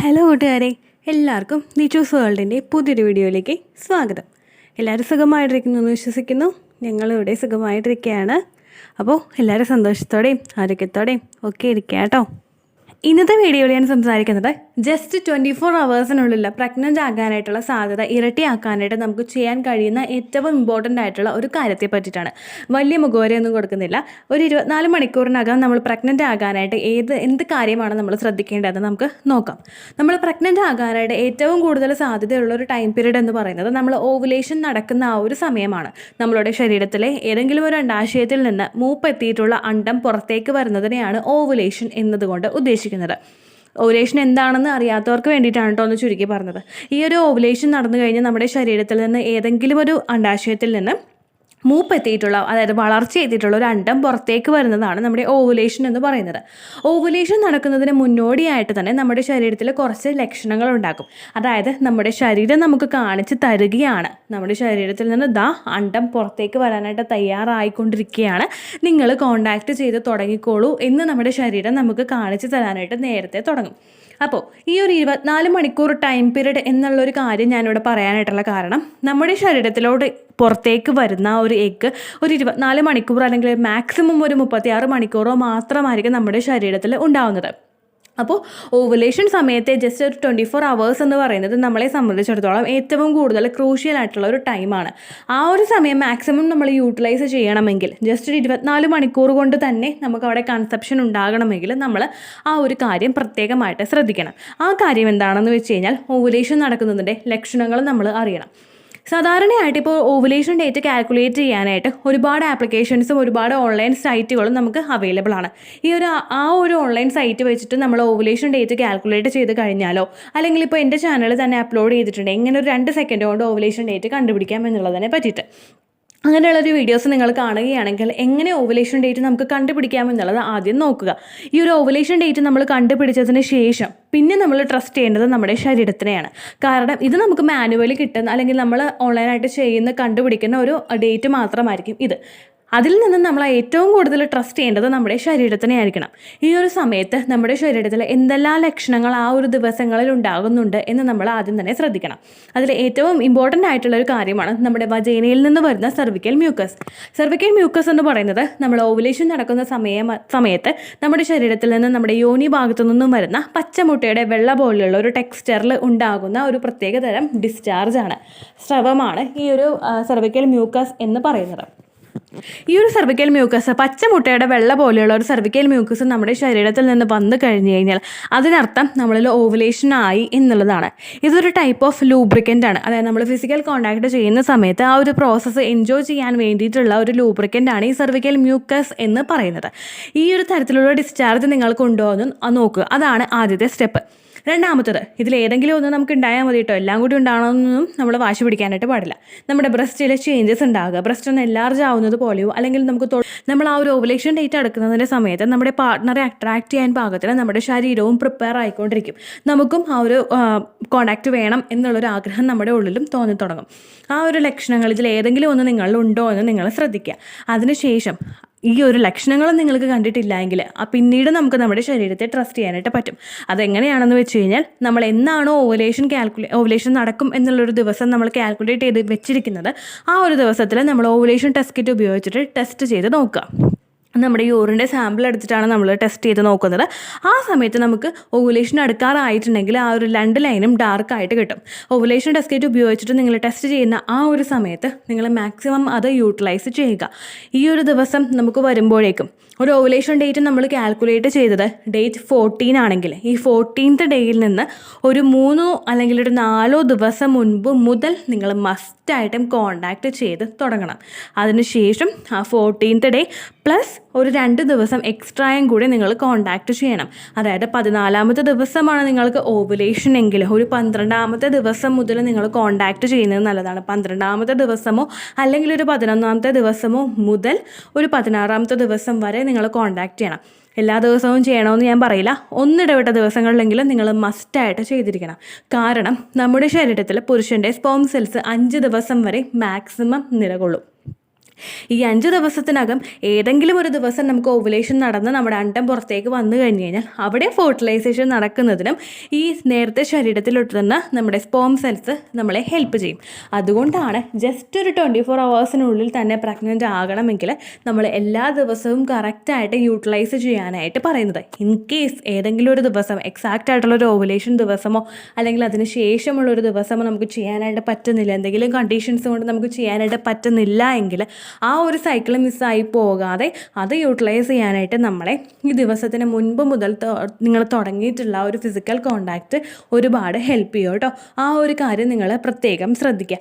Hello കൂട്ടുകാരെ, എല്ലാവർക്കും the choose വേൾഡിൻ്റെ പുതിയൊരു വീഡിയോയിലേക്ക് സ്വാഗതം. എല്ലാവരും സുഖമായിട്ടിരിക്കുന്നു എന്ന് വിശ്വസിക്കുന്നു. ഞങ്ങളിവിടെ സുഖമായിട്ടിരിക്കുകയാണ്. അപ്പോൾ എല്ലാവരും സന്തോഷത്തോടെയും ആരോഗ്യത്തോടെയും ഒക്കെ ഇരിക്കുക കേട്ടോ. ഇന്നത്തെ വീഡിയോയിൽ ഞാൻ സംസാരിക്കുന്നത് ജസ്റ്റ് 24 ഹവേഴ്സിനുള്ളിൽ പ്രഗ്നൻ്റ് ആകാനായിട്ടുള്ള സാധ്യത ഇരട്ടിയാക്കാനായിട്ട് നമുക്ക് ചെയ്യാൻ കഴിയുന്ന ഏറ്റവും ഇമ്പോർട്ടൻ്റ് ആയിട്ടുള്ള ഒരു കാര്യത്തെ പറ്റിയിട്ടാണ്. വലിയ മുഖവരെയൊന്നും കൊടുക്കുന്നില്ല. ഒരു 24 മണിക്കൂറിനകം നമ്മൾ പ്രഗ്നൻ്റ് ആകാനായിട്ട് എന്ത് കാര്യമാണ് നമ്മൾ ശ്രദ്ധിക്കേണ്ടതെന്ന് നമുക്ക് നോക്കാം. നമ്മൾ പ്രഗ്നൻ്റ് ആകാനായിട്ട് ഏറ്റവും കൂടുതൽ സാധ്യതയുള്ള ഒരു ടൈം പീരീഡ് എന്ന് പറയുന്നത് നമ്മൾ ഓവുലേഷൻ നടക്കുന്ന ആ ഒരു സമയമാണ്. നമ്മളുടെ ശരീരത്തിലെ ഏതെങ്കിലും ഒരു അണ്ടാശയത്തിൽ നിന്ന് മൂപ്പെത്തിയിട്ടുള്ള അണ്ടം പുറത്തേക്ക് വരുന്നതിനെയാണ് ഓവുലേഷൻ എന്നതുകൊണ്ട് ഉദ്ദേശിക്കുന്നത്. ഓവുലേഷൻ എന്താണെന്ന് അറിയാത്തവർക്ക് വേണ്ടിയിട്ടാണ് കേട്ടോ ഒന്ന് ചുരുക്കി പറഞ്ഞത്. ഈ ഒരു ഓവുലേഷൻ നടന്നു കഴിഞ്ഞാൽ നമ്മുടെ ശരീരത്തിൽ നിന്ന് ഏതെങ്കിലും ഒരു അണ്ടാശയത്തിൽ നിന്ന് മൂപ്പെത്തിയിട്ടുള്ള, അതായത് വളർച്ചയെത്തിയിട്ടുള്ള ഒരു അണ്ടം പുറത്തേക്ക് വരുന്നതാണ് നമ്മുടെ ഓവുലേഷൻ എന്ന് പറയുന്നത്. ഓവുലേഷൻ നടക്കുന്നതിന് മുന്നോടിയായിട്ട് തന്നെ നമ്മുടെ ശരീരത്തിൽ കുറച്ച് ലക്ഷണങ്ങൾ ഉണ്ടാക്കും. അതായത് നമ്മുടെ ശരീരം നമുക്ക് കാണിച്ച് തരികയാണ്, നമ്മുടെ ശരീരത്തിൽ നിന്ന് അണ്ടം പുറത്തേക്ക് വരാനായിട്ട് തയ്യാറായിക്കൊണ്ടിരിക്കുകയാണ്, നിങ്ങൾ കോണ്ടാക്ട് ചെയ്ത് തുടങ്ങിക്കോളൂ എന്ന് നമ്മുടെ ശരീരം നമുക്ക് കാണിച്ച് തരാനായിട്ട് നേരത്തെ തുടങ്ങും. അപ്പോൾ ഈ ഒരു 24 മണിക്കൂർ ടൈം പീരീഡ് എന്നുള്ളൊരു കാര്യം ഞാനിവിടെ പറയാനായിട്ടുള്ള കാരണം, നമ്മുടെ ശരീരത്തിലോട്ട് പുറത്തേക്ക് വരുന്ന ഒരു എഗ്ഗ് ഒരു 24 മണിക്കൂർ അല്ലെങ്കിൽ മാക്സിമം ഒരു 36 മണിക്കൂറോ മാത്രമായിരിക്കും നമ്മുടെ ശരീരത്തിൽ ഉണ്ടാവുന്നത്. അപ്പോൾ ഓവുലേഷൻ സമയത്തെ ജസ്റ്റ് ഒരു 24 ഹവേഴ്സ് എന്ന് പറയുന്നത് നമ്മളെ സംബന്ധിച്ചിടത്തോളം ഏറ്റവും കൂടുതൽ ക്രൂഷ്യൽ ആയിട്ടുള്ള ഒരു ടൈമാണ്. ആ ഒരു സമയം മാക്സിമം നമ്മൾ യൂട്ടിലൈസ് ചെയ്യണമെങ്കിൽ, ജസ്റ്റ് ഒരു 24 മണിക്കൂർ കൊണ്ട് തന്നെ നമുക്ക് അവിടെ കൺസെപ്ഷൻ ഉണ്ടാകണമെങ്കിൽ നമ്മൾ ആ ഒരു കാര്യം പ്രത്യേകമായിട്ട് ശ്രദ്ധിക്കണം. ആ കാര്യം എന്താണെന്ന് വെച്ച് കഴിഞ്ഞാൽ, ഓവുലേഷൻ നടക്കുന്നതിൻ്റെ ലക്ഷണങ്ങൾ നമ്മൾ അറിയണം. സാധാരണയായിട്ട് ഇപ്പോൾ ഓവുലേഷൻ ഡേറ്റ് കാൽക്കുലേറ്റ് ചെയ്യാനായിട്ട് ഒരുപാട് ആപ്ലിക്കേഷൻസും ഒരുപാട് ഓൺലൈൻ സൈറ്റുകളും നമുക്ക് അവൈലബിൾ ആണ്. ആ ഒരു ഓൺലൈൻ സൈറ്റ് വെച്ചിട്ട് നമ്മൾ ഓവുലേഷൻ ഡേറ്റ് കാൽക്കുലേറ്റ് ചെയ്ത് കഴിഞ്ഞാലോ, അല്ലെങ്കിൽ ഇപ്പോൾ എൻ്റെ ചാനൽ തന്നെ അപ്ലോഡ് ചെയ്തിട്ടുണ്ട് എങ്ങനെ ഒരു 2 സെക്കൻഡ് കൊണ്ട് ഓവുലേഷൻ ഡേറ്റ് കണ്ടുപിടിക്കാം എന്നുള്ളതിനെ പറ്റിയിട്ട്. അങ്ങനെയുള്ളൊരു വീഡിയോസ് നിങ്ങൾ കാണുകയാണെങ്കിൽ എങ്ങനെ ഓവുലേഷൻ ഡേറ്റ് നമുക്ക് കണ്ടുപിടിക്കാമെന്നുള്ളത് ആദ്യം നോക്കുക. ഈ ഒരു ഓവുലേഷൻ ഡേറ്റ് നമ്മൾ കണ്ടുപിടിച്ചതിന് ശേഷം പിന്നെ നമ്മൾ ട്രസ്റ്റ് ചെയ്യേണ്ടത് നമ്മുടെ ശരീരത്തിനെയാണ്. കാരണം ഇത് നമുക്ക് മാനുവലി കിട്ടുന്ന, അല്ലെങ്കിൽ നമ്മൾ ഓൺലൈനായിട്ട് കണ്ടുപിടിക്കുന്ന ഒരു ഡേറ്റ് മാത്രമായിരിക്കും ഇത്. അതിൽ നിന്ന് നമ്മൾ ഏറ്റവും കൂടുതൽ ട്രസ്റ്റ് ചെയ്യേണ്ടത് നമ്മുടെ ശരീരത്തിനെ ആയിരിക്കണം. ഈ ഒരു സമയത്ത് നമ്മുടെ ശരീരത്തിൽ എന്തെല്ലാം ലക്ഷണങ്ങൾ ആ ഒരു ദിവസങ്ങളിൽ ഉണ്ടാകുന്നുണ്ട് എന്ന് നമ്മൾ ആദ്യം തന്നെ ശ്രദ്ധിക്കണം. അതിൽ ഏറ്റവും ഇമ്പോർട്ടൻ്റ് ആയിട്ടുള്ള ഒരു കാര്യമാണ് നമ്മുടെ വജൈനയിൽ നിന്ന് വരുന്ന സെർവിക്കൽ മ്യൂക്കസ്. സെർവിക്കൽ മ്യൂക്കസ് എന്ന് പറയുന്നത് നമ്മൾ ഓവുലേഷൻ നടക്കുന്ന സമയത്ത് നമ്മുടെ ശരീരത്തിൽ നിന്ന്, നമ്മുടെ യോനി ഭാഗത്തു നിന്നും വരുന്ന പച്ചമുട്ടയുടെ വെള്ള പോലെയുള്ള ഒരു ടെക്സ്ചറിൽ ഉണ്ടാകുന്ന ഒരു പ്രത്യേകതരം ഡിസ്ചാർജാണ്, സ്രവമാണ് ഈ ഒരു സെർവിക്കൽ മ്യൂക്കസ് എന്ന് പറയുന്നത്. ഈ ഒരു സെർവിക്കൽ മ്യൂക്കസ്, പച്ചമുട്ടയുടെ വെള്ള പോലെയുള്ള ഒരു സെർവിക്കൽ മ്യൂക്കസ് നമ്മുടെ ശരീരത്തിൽ നിന്ന് വന്നു കഴിഞ്ഞു കഴിഞ്ഞാൽ അതിനർത്ഥം നമ്മളിൽ ഓവുലേഷൻ ആയി എന്നുള്ളതാണ്. ഇതൊരു ടൈപ്പ് ഓഫ് ലൂബ്രിക്കൻ്റ് ആണ്. അതായത് നമ്മൾ ഫിസിക്കൽ കോണ്ടാക്ട് ചെയ്യുന്ന സമയത്ത് ആ ഒരു പ്രോസസ്സ് എൻജോയ് ചെയ്യാൻ വേണ്ടിയിട്ടുള്ള ഒരു ലൂബ്രിക്കൻ്റ് ആണ് ഈ സെർവിക്കൽ മ്യൂക്കസ് എന്ന് പറയുന്നത്. ഈ ഒരു തരത്തിലുള്ള ഡിസ്ചാർജ് നിങ്ങൾക്ക് ഉണ്ടോ എന്ന് നോക്കുക. അതാണ് ആദ്യത്തെ സ്റ്റെപ്പ്. രണ്ടാമത്തത്, ഇതിൽ ഏതെങ്കിലും ഒന്ന് നമുക്ക് ഉണ്ടായാൽ മതി കേട്ടോ, എല്ലാം കൂടി ഉണ്ടാകണമെന്നൊന്നും നമ്മൾ വാശി പിടിക്കാനായിട്ട് പാടില്ല. നമ്മുടെ ബ്രസ്റ്റിൽ ചേഞ്ചസ് ഉണ്ടാകുക, ബ്രസ്റ്റ് ഒന്ന് എൻലാർജ് ആവുന്നത് പോലെയോ, അല്ലെങ്കിൽ നമ്മൾ ആ ഒരു ഓവുലേഷൻ ഡേറ്റ് എടുക്കുന്നതിൻ്റെ സമയത്ത് നമ്മുടെ പാർട്ട്ണറെ അട്രാക്ട് ചെയ്യാൻ പാകത്തിന് നമ്മുടെ ശരീരവും പ്രിപ്പയർ ആയിക്കൊണ്ടിരിക്കും. നമുക്കും ആ ഒരു കോണ്ടാക്റ്റ് വേണം എന്നുള്ളൊരു ആഗ്രഹം നമ്മുടെ ഉള്ളിലും തോന്നി തുടങ്ങും. ആ ഒരു ലക്ഷണങ്ങൾ ഇതിൽ ഏതെങ്കിലും ഒന്ന് നിങ്ങളിലുണ്ടോ എന്ന് നിങ്ങൾ ശ്രദ്ധിക്കുക. അതിനുശേഷം ഈ ഒരു ലക്ഷണങ്ങൾ നിങ്ങൾക്ക് കണ്ടിട്ടില്ല എങ്കിൽ പിന്നീട് നമുക്ക് നമ്മുടെ ശരീരത്തെ ട്രസ്റ്റ് ചെയ്യാനായിട്ട് പറ്റും. അതെങ്ങനെയാണെന്ന് വെച്ച് കഴിഞ്ഞാൽ, നമ്മൾ എന്നാണോ ഓവുലേഷൻ നടക്കും എന്നുള്ളൊരു ദിവസം നമ്മൾ കാൽക്കുലേറ്റ് ചെയ്ത് വെച്ചിരിക്കുന്നത്, ആ ഒരു ദിവസത്തിൽ നമ്മൾ ഓവുലേഷൻ ടെസ്റ്റ് കിറ്റ് ഉപയോഗിച്ചിട്ട് ടെസ്റ്റ് ചെയ്ത് നോക്കുക. നമ്മുടെ യൂറിൻ്റെ സാമ്പിൾ എടുത്തിട്ടാണ് നമ്മൾ ടെസ്റ്റ് ചെയ്ത് നോക്കുന്നത്. ആ സമയത്ത് നമുക്ക് ഓവുലേഷൻ അടുക്കാറായിട്ടുണ്ടെങ്കിൽ ആ ഒരു 2 ലൈനും ഡാർക്കായിട്ട് കിട്ടും. ഓവുലേഷൻ ടെസ്റ്റ് കിറ്റ് ഉപയോഗിച്ചിട്ട് നിങ്ങൾ ടെസ്റ്റ് ചെയ്യുന്ന ആ ഒരു സമയത്ത് നിങ്ങൾ മാക്സിമം അത് യൂട്ടിലൈസ് ചെയ്യുക. ഈ ഒരു ദിവസം നമുക്ക് വരുമ്പോഴേക്കും ഒരു ഓവുലേഷൻ ഡേറ്റ് നമ്മൾ കാൽക്കുലേറ്റ് ചെയ്തത് ഡേറ്റ് 14 ആണെങ്കിൽ, ഈ 14th ഡേയിൽ നിന്ന് ഒരു 3 അല്ലെങ്കിൽ ഒരു 4 ദിവസം മുൻപ് മുതൽ നിങ്ങൾ മസ്റ്റായിട്ടും കോണ്ടാക്ട് ചെയ്ത് തുടങ്ങണം. അതിനുശേഷം ആ 14th ഡേ പ്ലസ് ഒരു 2 ദിവസം എക്സ്ട്രായും കൂടി നിങ്ങൾ കോണ്ടാക്ട് ചെയ്യണം. അതായത് 14ാമത്തെ ദിവസമാണ് നിങ്ങൾക്ക് ഓവുലേഷൻ എങ്കിൽ ഒരു 12ാമത്തെ ദിവസം മുതൽ നിങ്ങൾ കോണ്ടാക്ട് ചെയ്യുന്നത് നല്ലതാണ്. 12ാമത്തെ ദിവസമോ അല്ലെങ്കിൽ ഒരു 11ാമത്തെ ദിവസമോ മുതൽ ഒരു 16ാമത്തെ ദിവസം വരെ നിങ്ങൾ കോണ്ടാക്ട് ചെയ്യണം. എല്ലാ ദിവസവും ചെയ്യണമെന്ന് ഞാൻ പറയില്ല, ഒന്നിടവിട്ട ദിവസങ്ങളിലെങ്കിലും നിങ്ങൾ മസ്റ്റായിട്ട് ചെയ്തിരിക്കണം. കാരണം നമ്മുടെ ശരീരത്തിൽ പുരുഷൻ്റെ സ്പേം സെൽസ് 5 ദിവസം വരെ മാക്സിമം നിലകൊള്ളും. ഈ 5 ദിവസത്തിനകം ഏതെങ്കിലും ഒരു ദിവസം നമുക്ക് ഓവുലേഷൻ നടന്ന് നമ്മുടെ അണ്ടം പുറത്തേക്ക് വന്നു കഴിഞ്ഞ് കഴിഞ്ഞാൽ അവിടെ ഫെർട്ടിലൈസേഷൻ നടക്കുന്നതിനും ഈ നേരത്തെ ശരീരത്തിലൊട്ടുന്ന നമ്മുടെ സ്പേം സെൽസ് നമ്മളെ ഹെൽപ്പ് ചെയ്യും. അതുകൊണ്ടാണ് ജസ്റ്റ് ഒരു 24 അവേഴ്സിനുള്ളിൽ തന്നെ പ്രഗ്നൻ്റ് ആകണമെങ്കിൽ നമ്മൾ എല്ലാ ദിവസവും കറക്റ്റായിട്ട് യൂട്ടിലൈസ് ചെയ്യാനായിട്ട് പറയുന്നത്. ഇൻ കേസ് ഏതെങ്കിലും ഒരു ദിവസം എക്സാക്റ്റ് ആയിട്ടുള്ളൊരു ഓവുലേഷൻ ദിവസമോ അല്ലെങ്കിൽ അതിന് ശേഷമുള്ളൊരു ദിവസമോ നമുക്ക് ചെയ്യാനായിട്ട് പറ്റുന്നില്ല, എന്തെങ്കിലും കണ്ടീഷൻസ് കൊണ്ട് നമുക്ക് ചെയ്യാനായിട്ട് പറ്റുന്നില്ല എങ്കിൽ ആ ഒരു സൈക്കിൾ മിസ്സായി പോകാതെ അത് യൂട്ടിലൈസ് ചെയ്യാനായിട്ട് നമ്മളെ ഈ ദിവസത്തിന് മുൻപ് മുതൽ നിങ്ങൾ തുടങ്ങിയിട്ടുള്ള ഒരു ഫിസിക്കൽ കോണ്ടാക്റ്റ് ഒരുപാട് ഹെൽപ്പ് ചെയ്യും കേട്ടോ. ആ ഒരു കാര്യം നിങ്ങൾ പ്രത്യേകം ശ്രദ്ധിക്കുക.